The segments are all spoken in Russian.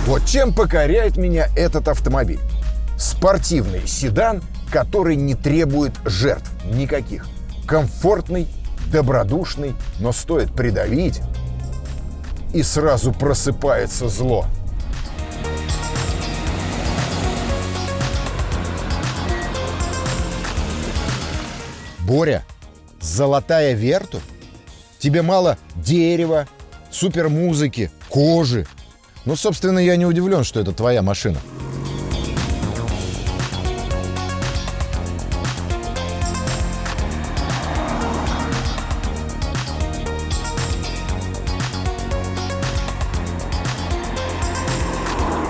Вот чем покоряет меня этот автомобиль. Спортивный седан, который не требует жертв никаких. Комфортный, добродушный, но стоит придавить, и сразу просыпается зло. Боря, золотая Верту? Тебе мало дерева, супермузыки, кожи. Ну, собственно, я не удивлен, что это твоя машина.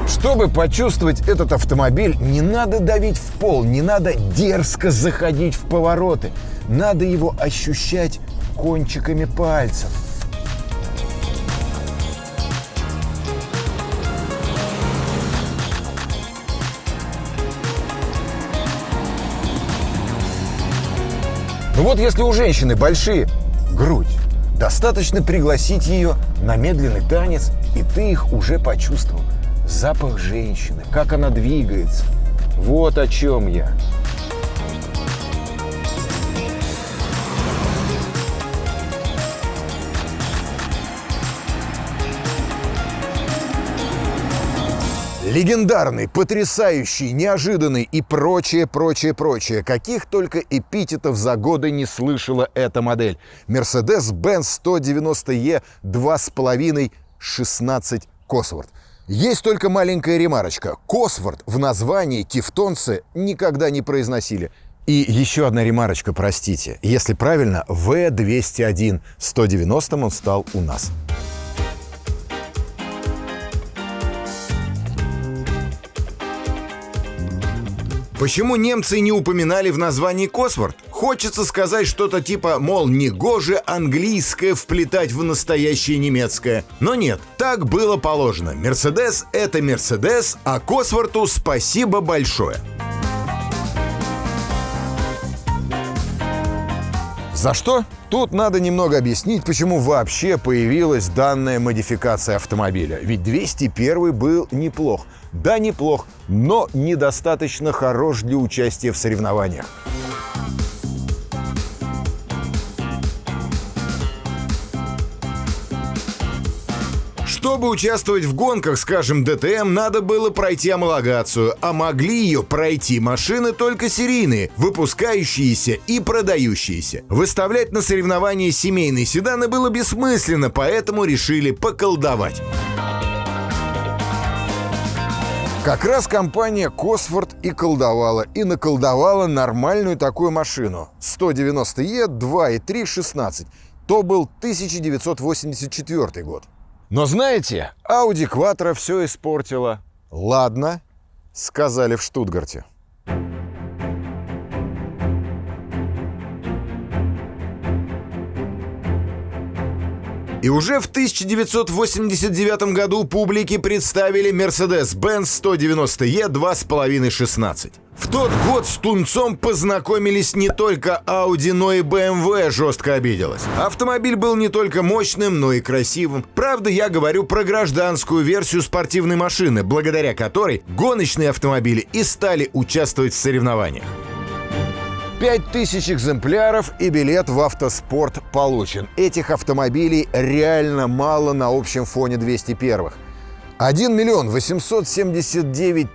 Чтобы почувствовать этот автомобиль, не надо давить в пол, не надо дерзко заходить в повороты. Надо его ощущать кончиками пальцев. Ну вот если у женщины большие грудь, достаточно пригласить ее на медленный танец, и ты их уже почувствовал. Запах женщины, как она двигается. Вот о чем я. Легендарный, потрясающий, неожиданный и прочее. Каких только эпитетов за годы не слышала эта модель. Mercedes-Benz 190E 2.5 16 Cosworth. Есть только маленькая ремарочка. Cosworth в названии тевтонцы никогда не произносили. И еще одна ремарочка, простите. Если правильно, V201. 190-м он стал у нас. Почему немцы не упоминали в названии Cosworth? Хочется сказать что-то типа, мол, негоже английское вплетать в настоящее немецкое. Но нет, так было положено. Мерседес — это Мерседес, а Cosworth'у спасибо большое. За что? Тут надо немного объяснить, почему вообще появилась данная модификация автомобиля. Ведь 201 был неплох. Да, неплох, но недостаточно хорош для участия в соревнованиях. Чтобы участвовать в гонках, скажем, ДТМ, надо было пройти homologацию, а могли ее пройти машины только серийные, выпускающиеся и продающиеся. Выставлять на соревнования семейные седаны было бессмысленно, поэтому решили поколдовать. Как раз компания Cosworth и колдовала, и наколдовала нормальную такую машину. 190E 2.3 16. То был 1984 год. Но знаете, Audi Quattro все испортила. Ладно, сказали в Штутгарте. И уже в 1989 году публике представили Mercedes-Benz 190E 2.5 16. В тот год с тунцом познакомились не только Audi, но и BMW жестко обиделась. Автомобиль был не только мощным, но и красивым. Правда, я говорю про гражданскую версию спортивной машины, благодаря которой гоночные автомобили и стали участвовать в соревнованиях. 5000 экземпляров и билет в автоспорт получен. Этих автомобилей реально мало на общем фоне 201-х. 1 879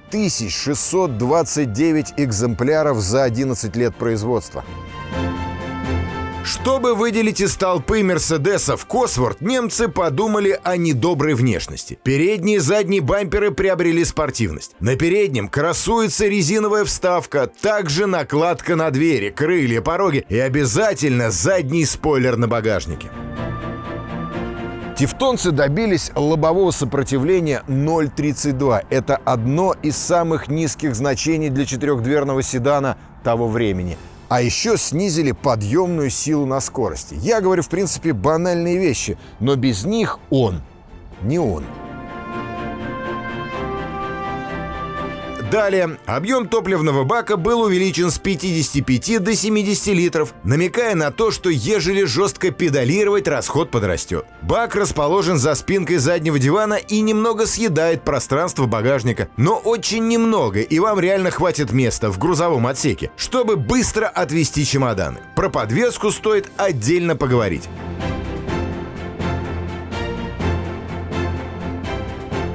629 экземпляров за 11 лет производства. Чтобы выделить из толпы мерседесов Cosworth, немцы подумали о недоброй внешности. Передние и задние бамперы приобрели спортивность. На переднем красуется резиновая вставка, также накладка на двери, крылья, пороги и обязательно задний спойлер на багажнике. Тевтонцы добились лобового сопротивления 0,32. Это одно из самых низких значений для четырехдверного седана того времени. А еще снизили подъемную силу на скорости. Я говорю, в принципе, банальные вещи, но без них он не он. Далее, объем топливного бака был увеличен с 55 до 70 литров, намекая на то, что ежели жестко педалировать, расход подрастет. Бак расположен за спинкой заднего дивана и немного съедает пространство багажника, но очень немного, и вам реально хватит места в грузовом отсеке, чтобы быстро отвезти чемоданы. Про подвеску стоит отдельно поговорить.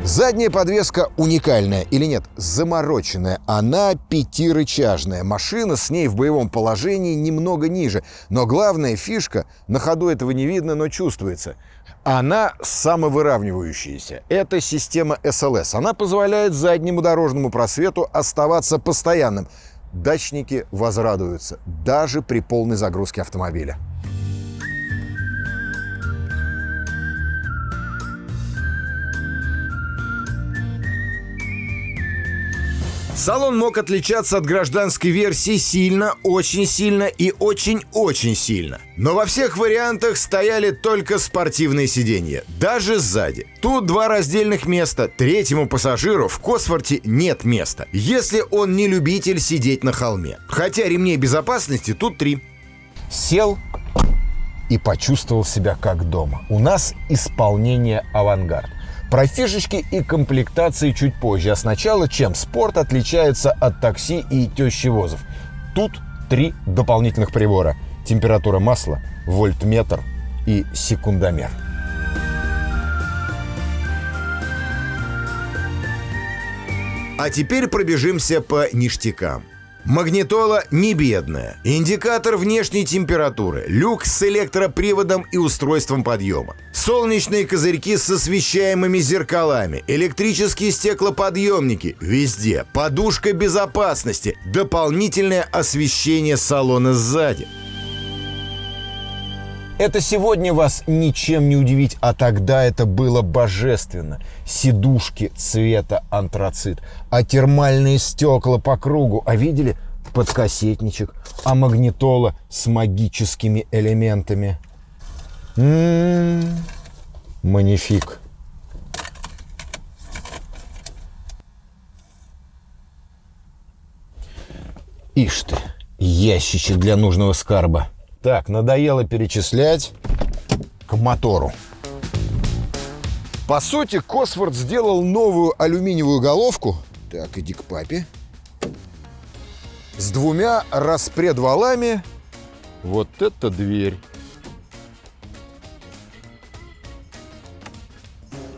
Задняя подвеска уникальная или нет? Замороченная. Она пятирычажная. Машина с ней в боевом положении немного ниже. Но главная фишка, на ходу этого не видно, но чувствуется. Она самовыравнивающаяся. Это система SLS. Она позволяет заднему дорожному просвету оставаться постоянным. Дачники возрадуются даже при полной загрузке автомобиля. Салон мог отличаться от гражданской версии сильно, очень сильно и очень-очень сильно. Но во всех вариантах стояли только спортивные сиденья, даже сзади. Тут два раздельных места, третьему пассажиру в Косворте нет места, если он не любитель сидеть на холме. Хотя ремней безопасности тут 3. Сел и почувствовал себя как дома. У нас исполнение «Авангард». Про фишечки и комплектации чуть позже. А сначала, чем спорт отличается от такси и тещевозов. Тут 3 дополнительных прибора. Температура масла, вольтметр и секундомер. А теперь пробежимся по ништякам. Магнитола не бедная, индикатор внешней температуры, люк с электроприводом и устройством подъема, солнечные козырьки с освещаемыми зеркалами, электрические стеклоподъемники везде, подушка безопасности, дополнительное освещение салона сзади. Это сегодня вас ничем не удивить, а тогда это было божественно. Сидушки цвета антрацит, а термальные стекла по кругу. А видели? Подкассетничек, а магнитола с магическими элементами. Манифик. Ишь ты, ящичек для нужного скарба. Так, надоело перечислять, к мотору. По сути, Косворт сделал новую алюминиевую головку. Так, иди к папе. С 2 распредвалами. Вот это дверь.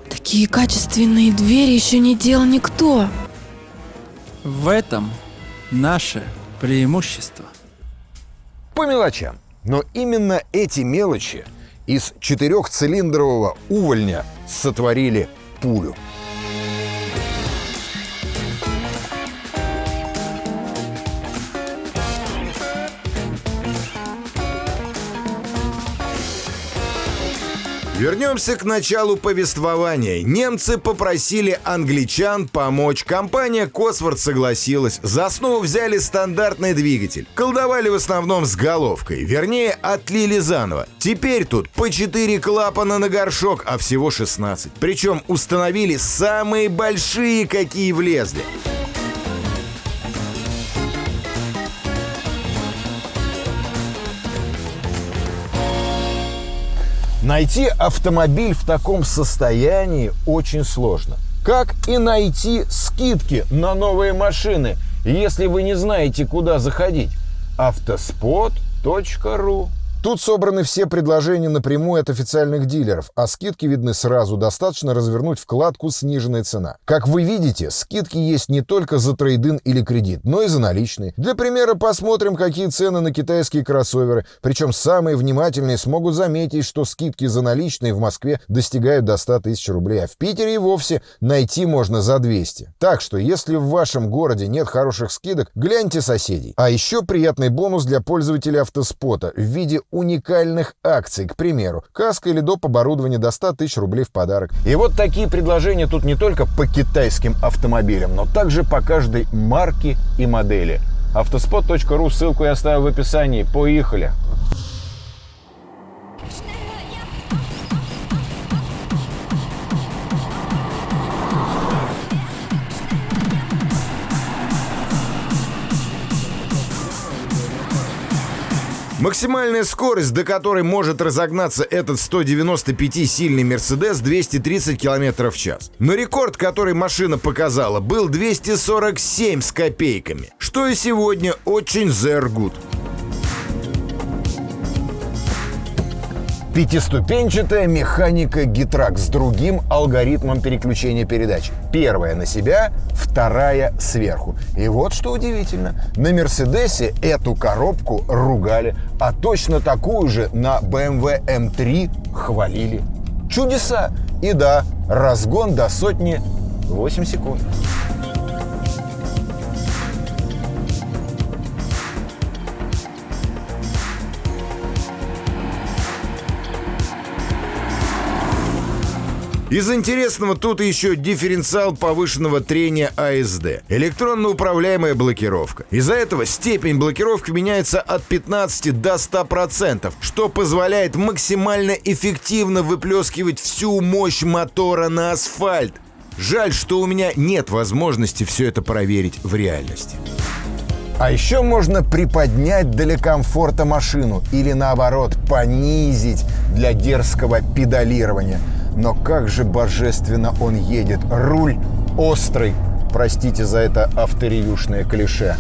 Такие качественные двери еще не делал никто. В этом наше преимущество. По мелочам. Но именно эти мелочи из 4-цилиндрового увольня сотворили пулю. Вернемся к началу повествования. Немцы попросили англичан помочь. Компания Косворт согласилась. За основу взяли стандартный двигатель. Колдовали в основном с головкой. Вернее, отлили заново. Теперь тут по 4 клапана на горшок, а всего 16. Причем установили самые большие, какие влезли. Найти автомобиль в таком состоянии очень сложно. Как и найти скидки на новые машины, если вы не знаете, куда заходить. Автоспот.ру. Тут собраны все предложения напрямую от официальных дилеров, а скидки видны сразу, достаточно развернуть вкладку «Сниженная цена». Как вы видите, скидки есть не только за трейд-ин или кредит, но и за наличные. Для примера посмотрим, какие цены на китайские кроссоверы. Причем самые внимательные смогут заметить, что скидки за наличные в Москве достигают до 100 тысяч рублей, а в Питере и вовсе найти можно за 200. Так что, если в вашем городе нет хороших скидок, гляньте соседей. А еще приятный бонус для пользователей Автоспота в виде уникальных акций, к примеру, каска или доп. Оборудование до 100 тысяч рублей в подарок. И вот такие предложения тут не только по китайским автомобилям, но также по каждой марке и модели. Автоспот.ру, ссылку я оставил в описании. Поехали! Максимальная скорость, до которой может разогнаться этот 195-сильный Mercedes, 230 км в час. Но рекорд, который машина показала, был 247 с копейками, что и сегодня очень sehr good. Пятиступенчатая механика Getrack с другим алгоритмом переключения передач. Первая на себя, вторая сверху. И вот что удивительно. На Мерседесе эту коробку ругали, а точно такую же на BMW M3 хвалили. Чудеса! И да, разгон до сотни 8 секунд. Из интересного тут еще дифференциал повышенного трения АСД. Электронно управляемая блокировка. Из-за этого степень блокировки меняется от 15 до 100%, что позволяет максимально эффективно выплескивать всю мощь мотора на асфальт. Жаль, что у меня нет возможности все это проверить в реальности. А еще можно приподнять для комфорта машину или наоборот понизить для дерзкого педалирования. Но как же божественно он едет. Руль острый. Простите за это авторевьюшное клише.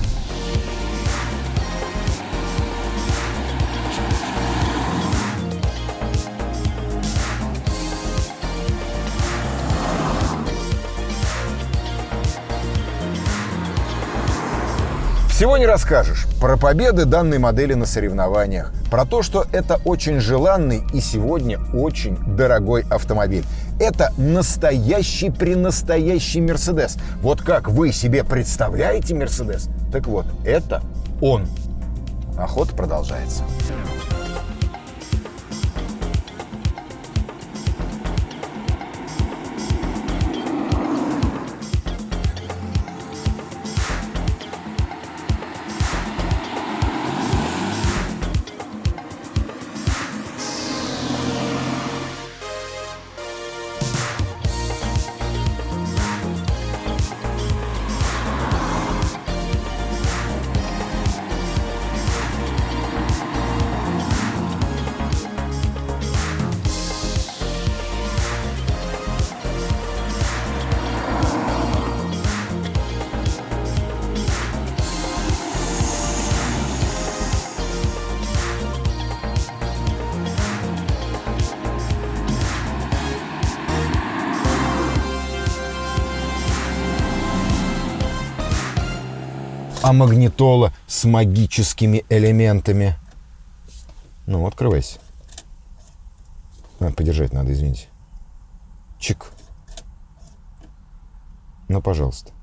Всего не расскажешь про победы данной модели на соревнованиях, про то, что это очень желанный и сегодня очень дорогой автомобиль. Это настоящий-пренастоящий Мерседес. Вот как вы себе представляете Мерседес? Так вот, это он. Охота продолжается. А магнитола с магическими элементами. Ну, открывайся. Подержать надо, извините. Чик. Ну, пожалуйста.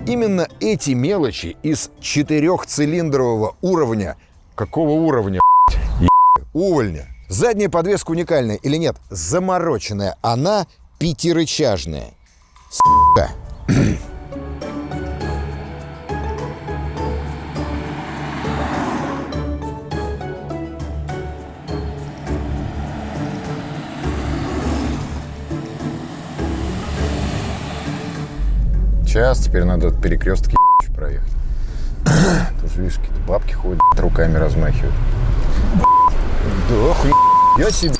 Именно эти мелочи из четырехцилиндрового уровня... Какого уровня, увольня? Задняя подвеска уникальная или нет? Замороченная. Она пятирычажная. С***ка. Сейчас теперь надо от перекрестка проехать. Тут же, видишь, какие-то бабки ходят, руками размахивают. Да, хуй я себе.